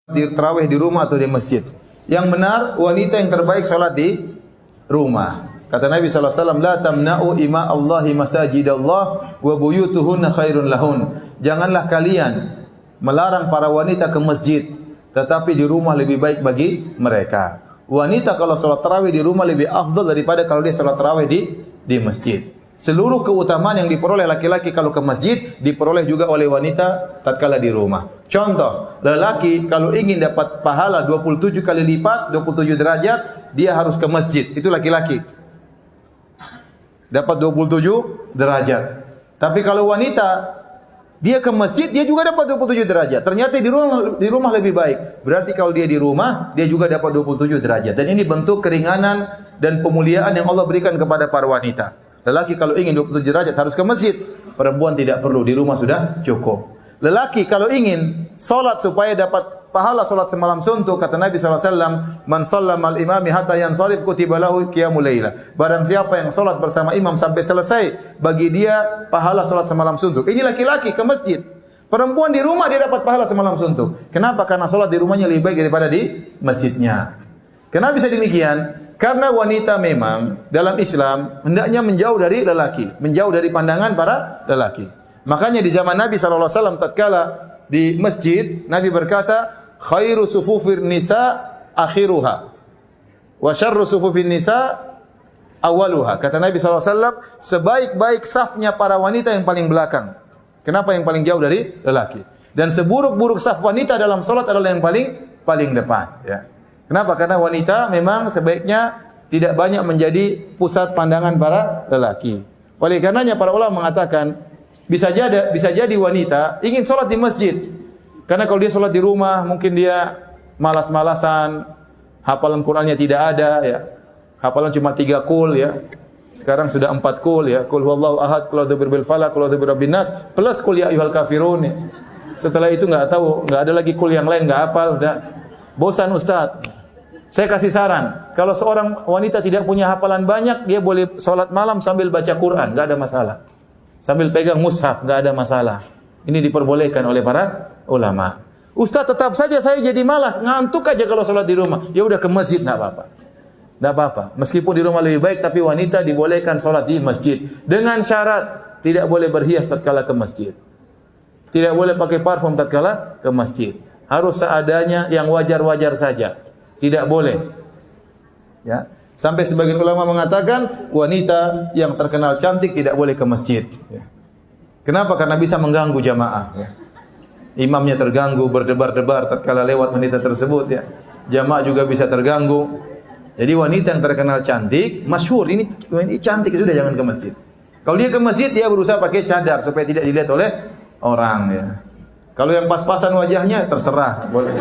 di tarawih di rumah atau di masjid. Yang benar, wanita yang terbaik salat di rumah. Kata Nabi SAW, la tamna'u ima Allahi masajidallah wa buyutuhunna khairun lahun. Janganlah kalian melarang para wanita ke masjid, tetapi di rumah lebih baik bagi mereka. Wanita kalau salat tarawih di rumah lebih afdal daripada kalau dia salat tarawih di masjid. Seluruh keutamaan yang diperoleh laki-laki kalau ke masjid diperoleh juga oleh wanita tatkala di rumah. Contoh, lelaki kalau ingin dapat pahala 27 kali lipat, 27 derajat, dia harus ke masjid. Itu laki-laki. Dapat 27 derajat. Tapi kalau wanita dia ke masjid, dia juga dapat 27 derajat. Ternyata di rumah lebih baik. Berarti kalau dia di rumah, dia juga dapat 27 derajat. Dan ini bentuk keringanan dan pemuliaan yang Allah berikan kepada para wanita. Lelaki kalau ingin 27 derajat harus ke masjid. Perempuan tidak perlu, di rumah sudah cukup. Lelaki kalau ingin salat supaya dapat pahala salat semalam suntuk, kata Nabi SAW, man shallama al-imami hatta yansarif kutiba lahu qiyamul laila. Barang siapa yang salat bersama imam sampai selesai, bagi dia pahala salat semalam suntuk. Ini laki-laki ke masjid. Perempuan di rumah dia dapat pahala semalam suntuk. Kenapa? Karena salat di rumahnya lebih baik daripada di masjidnya. Kenapa bisa demikian? Karena wanita memang dalam Islam hendaknya menjauh dari lelaki, menjauh dari pandangan para lelaki. Makanya di zaman Nabi SAW tatkala di masjid, Nabi berkata, khairu sufufir nisa akhiruha wa syarru sufufin nisa awaluha. Kata Nabi SAW, sebaik-baik safnya para wanita yang paling belakang. Kenapa yang paling jauh dari lelaki? Dan seburuk-buruk saf wanita dalam salat adalah yang paling depan, ya. Kenapa? Karena wanita memang sebaiknya tidak banyak menjadi pusat pandangan para lelaki. Oleh karenanya para ulama mengatakan bisa jadi wanita ingin sholat di masjid. Karena kalau dia sholat di rumah mungkin dia malas-malasan, hafalan Qur'annya tidak ada, ya. Hafalan cuma 3 qul, ya. Sekarang sudah 4 qul, ya. Qul huwallahu ahad, qul a'udzu birabbil falaq, qul a'udzu birabbin nas, plus qul ya ayyuhal kafirun. Ya. Setelah itu enggak ada lagi qul yang lain, enggak hafal, udah. Bosan Ustaz. Saya kasih saran, kalau seorang wanita tidak punya hafalan banyak, dia boleh sholat malam sambil baca Quran, enggak ada masalah. Sambil pegang mushaf, enggak ada masalah. Ini diperbolehkan oleh para ulama. Ustaz, tetap saja saya jadi malas, ngantuk aja kalau sholat di rumah. Ya udah ke masjid, enggak apa-apa. Enggak apa-apa. Meskipun di rumah lebih baik, tapi wanita dibolehkan sholat di masjid. Dengan syarat, tidak boleh berhias tatkala ke masjid. Tidak boleh pakai parfum tatkala ke masjid. Harus seadanya, yang wajar-wajar saja. Tidak boleh. Ya. Sampai sebagian ulama mengatakan wanita yang terkenal cantik tidak boleh ke masjid. Ya. Kenapa? Karena bisa mengganggu jamaah. Ya. Imamnya terganggu, berdebar-debar tatkala lewat wanita tersebut. Ya. Jamaah juga bisa terganggu. Jadi wanita yang terkenal cantik, masyhur ini cantik sudah jangan ke masjid. Kalau dia ke masjid dia berusaha pakai cadar supaya tidak dilihat oleh orang. Ya. Kalau yang pas-pasan wajahnya terserah, boleh.